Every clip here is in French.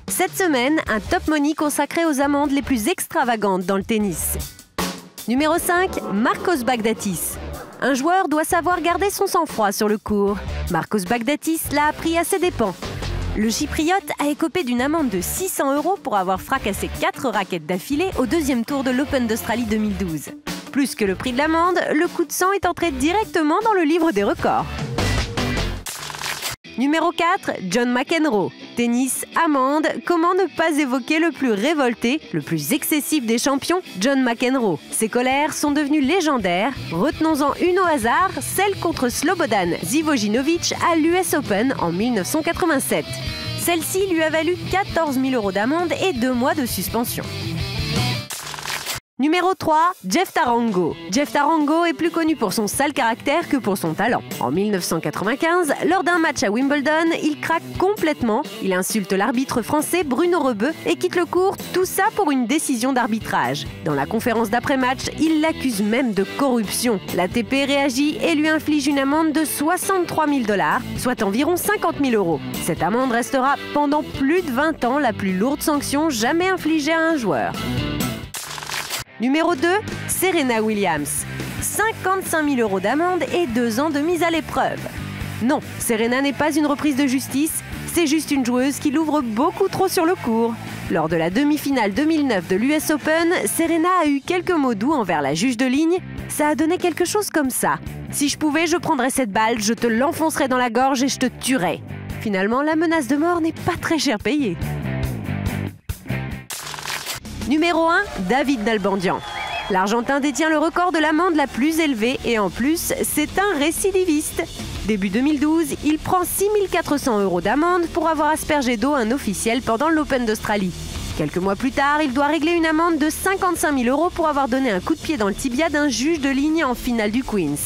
Cette semaine, un top money consacré aux amendes les plus extravagantes dans le tennis. Numéro 5, Marcos Baghdatis. Un joueur doit savoir garder son sang-froid sur le court. Marcos Baghdatis l'a appris à ses dépens. Le Chypriote a écopé d'une amende de 600 € pour avoir fracassé 4 raquettes d'affilée au deuxième tour de l'Open d'Australie 2012. Plus que le prix de l'amende, le coup de sang est entré directement dans le livre des records. Numéro 4, John McEnroe. Tennis, amende, comment ne pas évoquer le plus révolté, le plus excessif des champions, John McEnroe. Ses colères sont devenues légendaires. Retenons-en une au hasard, celle contre Slobodan Živojinović à l'US Open en 1987. Celle-ci lui a valu 14 000 € d'amende et 2 mois de suspension. Numéro 3, Jeff Tarango. Jeff Tarango est plus connu pour son sale caractère que pour son talent. En 1995, lors d'un match à Wimbledon, il craque complètement. Il insulte l'arbitre français Bruno Rebeu et quitte le court, tout ça pour une décision d'arbitrage. Dans la conférence d'après-match, il l'accuse même de corruption. L'ATP réagit et lui inflige une amende de 63 000 $, soit environ 50 000 €. Cette amende restera pendant plus de 20 ans la plus lourde sanction jamais infligée à un joueur. Numéro 2, Serena Williams. 55 000 € d'amende et 2 ans de mise à l'épreuve. Non, Serena n'est pas une reprise de justice, c'est juste une joueuse qui l'ouvre beaucoup trop sur le court. Lors de la demi-finale 2009 de l'US Open, Serena a eu quelques mots doux envers la juge de ligne. Ça a donné quelque chose comme ça. « Si je pouvais, je prendrais cette balle, je te l'enfoncerais dans la gorge et je te tuerais. » Finalement, la menace de mort n'est pas très cher payée. Numéro 1, David Nalbandian. L'Argentin détient le record de l'amende la plus élevée et en plus, c'est un récidiviste. Début 2012, il prend 6 400 € d'amende pour avoir aspergé d'eau un officiel pendant l'Open d'Australie. Quelques mois plus tard, il doit régler une amende de 55 000 € pour avoir donné un coup de pied dans le tibia d'un juge de ligne en finale du Queens.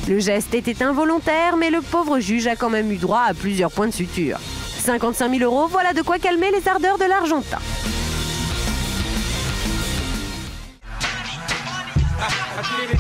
Le geste était involontaire, mais le pauvre juge a quand même eu droit à plusieurs points de suture. 55 000 €, voilà de quoi calmer les ardeurs de l'Argentin. I get it.